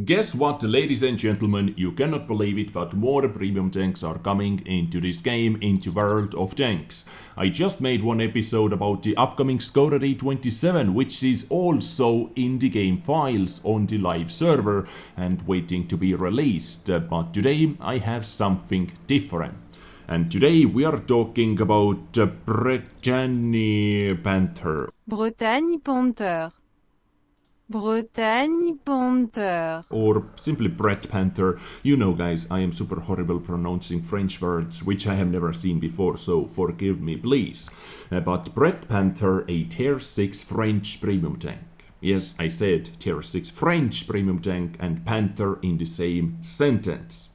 Guess what, ladies and gentlemen, you cannot believe it, but more premium tanks are coming into this game, into World of Tanks. I just made one episode about the upcoming Skoda D27, which is also in the game files on the live server and waiting to be released, but today I have something different. And today we are talking about Bretagne Panther. Bretagne Panther. Bretagne Panther. Or simply Bret Panther. You know, guys, I am super horrible pronouncing French words, which I have never seen before, so forgive me, please. But Bret Panther, a Tier 6 French premium tank. Yes, I said Tier 6 French premium tank and Panther in the same sentence.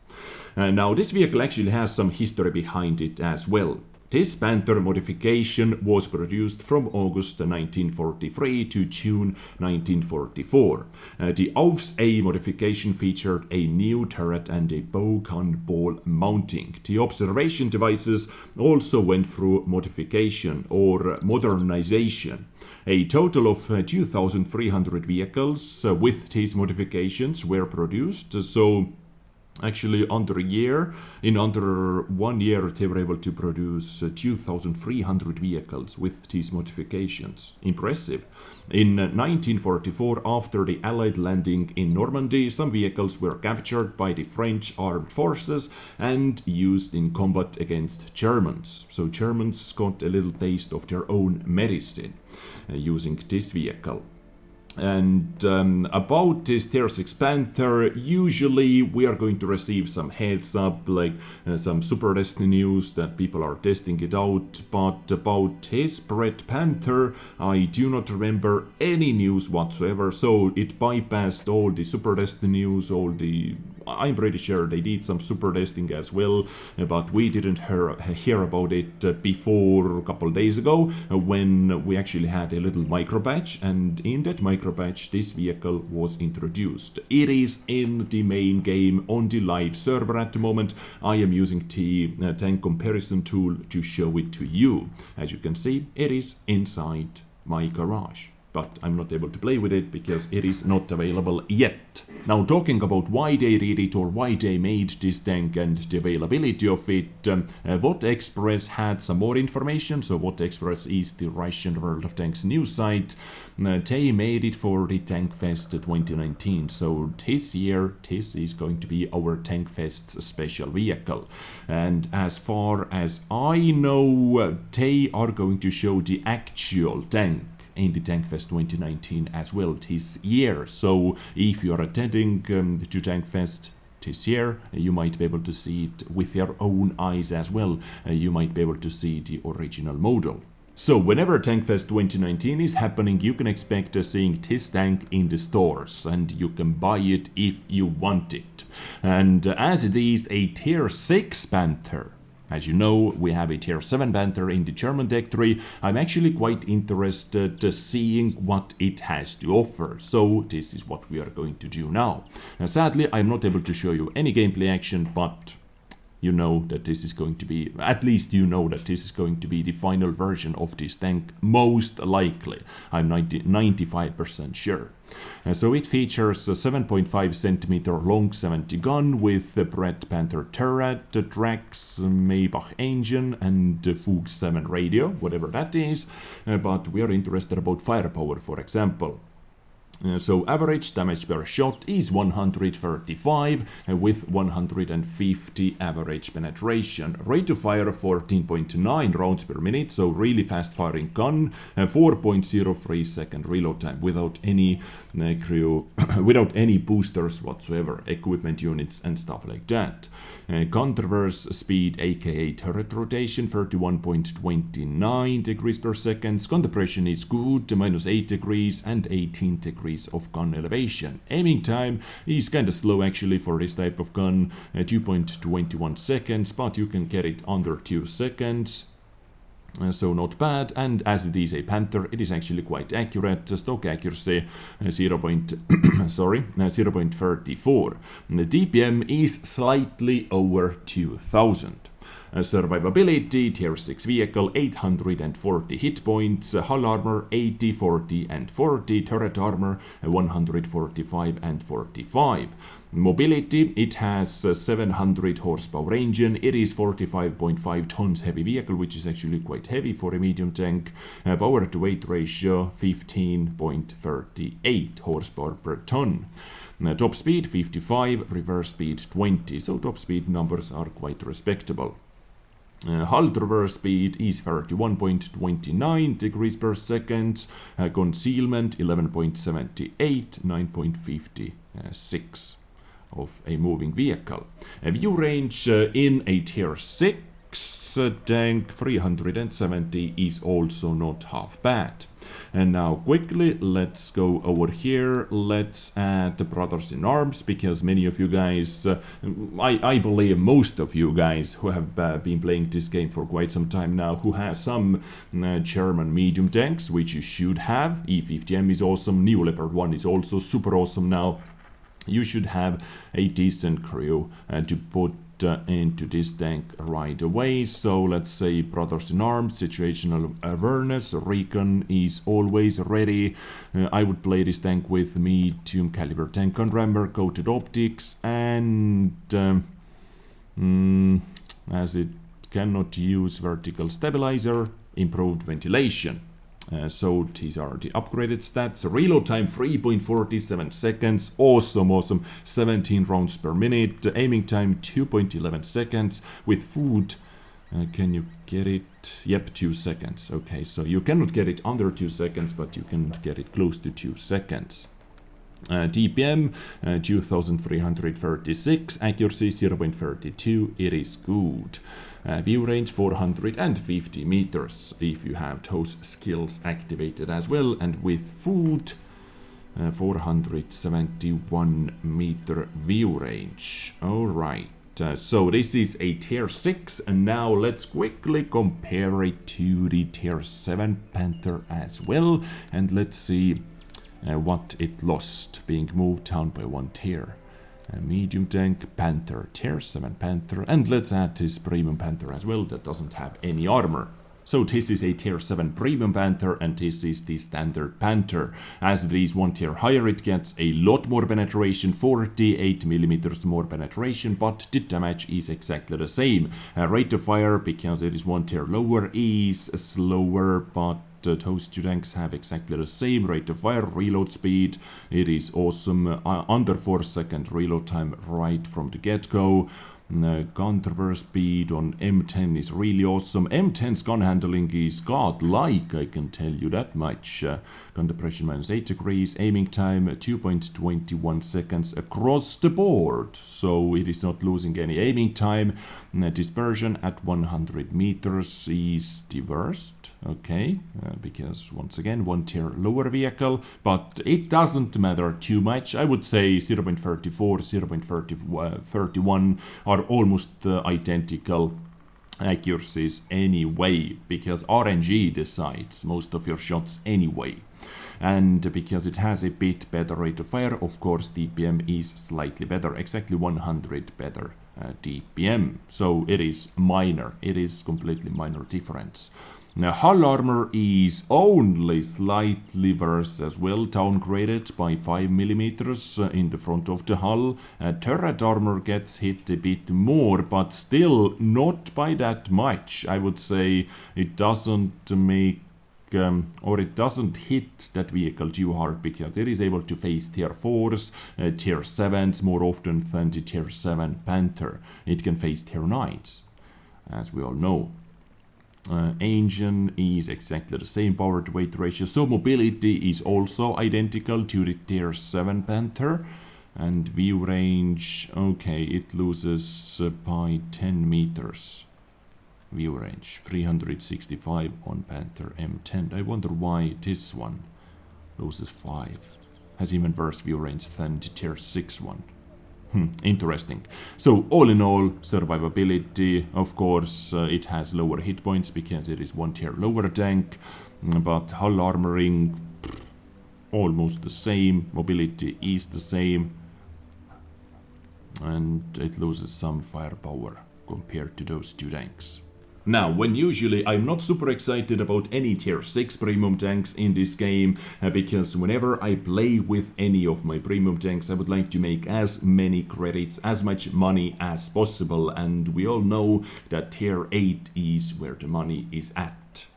Now, this vehicle actually has some history behind it as well. This Panther modification was produced from August 1943 to June 1944. The Aufs A modification featured a new turret and a bow gun ball mounting. The observation devices also went through modification or modernization. A total of 2,300 vehicles with these modifications were produced, so actually, under 1 year, they were able to produce 2,300 vehicles with these modifications. Impressive. In 1944, after the Allied landing in Normandy, some vehicles were captured by the French armed forces and used in combat against Germans. So Germans got a little taste of their own medicine using this vehicle. And about this Tier 6 Panther, usually we are going to receive some heads up, like some Super Destiny news that people are testing it out, but about his Bret Panther, I do not remember any news whatsoever, so it bypassed all the Super Destiny news, I'm pretty sure they did some super testing as well, but we didn't hear about it before a couple days ago, when we actually had a little micro batch, and in that micro batch this vehicle was introduced. It is in the main game on the live server at the moment. I am using the tank comparison tool to show it to you. As you can see, it is inside my garage, but I'm not able to play with it because it is not available yet. Now, talking about why they did it or why they made this tank and the availability of it, What Express had some more information. So What Express is the Russian World of Tanks news site. They made it for the Tankfest 2019. So this year, this is going to be our Tankfest special vehicle. And as far as I know, they are going to show the actual tank in the Tankfest 2019 as well this year. So if you are attending to Tankfest this year, you might be able to see it with your own eyes as well. You might be able to see the original model. So whenever Tankfest 2019 is happening, you can expect seeing this tank in the stores, and you can buy it if you want it. And as it is a Tier 6 Panther, as you know, we have a Tier 7 Panther in the German deck tree. I'm actually quite interested seeing what it has to offer. So this is what we are going to do now. Sadly, I'm not able to show you any gameplay action, but you know that this is going to be, at least you know that this is going to be the final version of this tank, most likely. I'm 95% sure. So it features a 7.5 centimeter long 70 gun with the Bret Panther turret, the Drax Maybach engine, and the Fuchs 7 radio, whatever that is. But we are interested about firepower, for example. So average damage per shot is 135 with 150 average penetration. Rate of fire 14.9 rounds per minute, so really fast firing gun. 4.03 second reload time without any without any boosters whatsoever, equipment units and stuff like that. Gun traverse speed, aka turret rotation, 31.29 degrees per second. Gun depression is good, -8 degrees and 18 degrees of gun elevation. Aiming time is kinda slow actually for this type of gun, 2.21 seconds, but you can get it under 2 seconds. So not bad, and as it is a Panther, it is actually quite accurate. Stock accuracy 0.34. The DPM is slightly over 2000. Survivability, tier 6 vehicle, 840 hit points, hull armor 80, 40 and 40, turret armor 145 and 45. Mobility, it has 700 horsepower engine, it is 45.5 tons heavy vehicle, which is actually quite heavy for a medium tank. Power to weight ratio 15.38 horsepower per ton. Top speed 55, reverse speed 20, so top speed numbers are quite respectable. Hull traverse speed is 31.29 degrees per second, concealment 11.78, 9.56 of a moving vehicle. View range in a tier 6 tank 370 is also not half bad. And now quickly let's go over here, let's add the Brothers in Arms, because many of you guys, I believe most of you guys who have been playing this game for quite some time now, who have some German medium tanks, which you should have. E50M is awesome, Neo Leopard 1 is also super awesome now. You should have a decent crew to put into this tank right away. So let's say Brothers in Arms, situational awareness, recon is always ready. I would play this tank with medium caliber tank gun rammer, coated optics, and as it cannot use vertical stabilizer, improved ventilation. So these are the upgraded stats. Reload time 3.47 seconds. Awesome. 17 rounds per minute. Aiming time 2.11 seconds. With food, can you get it? Yep, 2 seconds. Okay, so you cannot get it under 2 seconds, but you can get it close to 2 seconds. DPM 2336, accuracy 0.32, it is good. View range 450 meters if you have those skills activated as well, and with food 471 meter view range. Alright, so this is a tier 6, and now let's quickly compare it to the tier 7 Panther as well, and let's see what it lost, being moved down by 1 tier. Medium tank Panther, tier 7 Panther, and let's add this premium Panther as well that doesn't have any armor. So this is a tier 7 premium Panther, and this is the standard Panther. As it is 1 tier higher, it gets a lot more penetration, 48mm more penetration, but the damage is exactly the same. Rate of fire, because it is 1 tier lower, is slower, but those two tanks have exactly the same rate of fire. Reload speed, it is awesome, under 4 second reload time right from the get-go. Gun traverse speed on M10 is really awesome. M10's gun handling is godlike, I can tell you that much. Gun depression -8 degrees, aiming time 2.21 seconds across the board, so it is not losing any aiming time. Dispersion at 100 meters is the worst, okay, because once again 1 tier lower vehicle, but it doesn't matter too much. I would say 0.34, 0.31 are almost identical accuracies anyway, because RNG decides most of your shots anyway. And because it has a bit better rate of fire, of course DPM is slightly better, exactly 100 better DPM. So it is minor, it is completely minor difference. Now, hull armor is only slightly worse as well, downgraded by 5mm in the front of the hull. Turret armor gets hit a bit more, but still not by that much. I would say it doesn't make or it doesn't hit that vehicle too hard, because it is able to face tier 4s, tier 7s more often than the tier 7 Panther. It can face tier 9s, as we all know. Engine is exactly the same power to weight ratio, so mobility is also identical to the tier 7 Panther. And view range, okay, it loses by 10 meters. View range 365 on Panther M10. I wonder why this one loses 5. Has even worse view range than the tier 6 one. Interesting. So all in all, survivability, of course, it has lower hit points because it is 1 tier lower tank, but hull armoring almost the same, mobility is the same, and it loses some firepower compared to those two tanks. Now, when usually I'm not super excited about any tier 6 premium tanks in this game, because whenever I play with any of my premium tanks, I would like to make as many credits, as much money as possible, and we all know that tier 8 is where the money is at.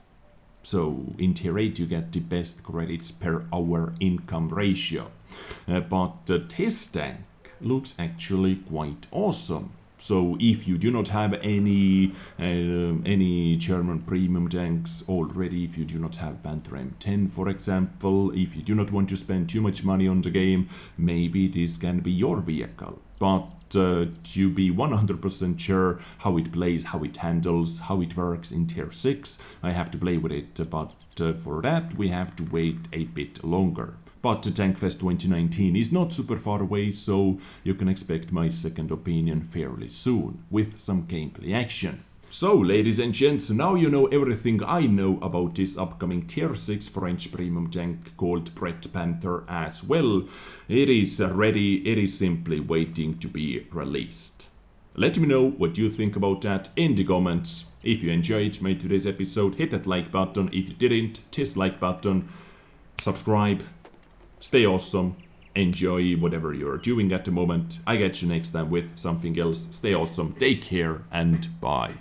So in tier 8 you get the best credits per hour income ratio. But this tank looks actually quite awesome. So if you do not have any German premium tanks already, if you do not have Panther M10 for example, if you do not want to spend too much money on the game, maybe this can be your vehicle. But to be 100% sure how it plays, how it handles, how it works in tier 6, I have to play with it, but for that we have to wait a bit longer. But Tankfest 2019 is not super far away, so you can expect my second opinion fairly soon, with some gameplay action. So, ladies and gents, now you know everything I know about this upcoming tier 6 French premium tank called Bret Panther as well. It is ready, it is simply waiting to be released. Let me know what you think about that in the comments. If you enjoyed my today's episode, hit that like button. If you didn't, dislike button. Subscribe. Stay awesome, enjoy whatever you're doing at the moment. I catch you next time with something else. Stay awesome, take care, and bye.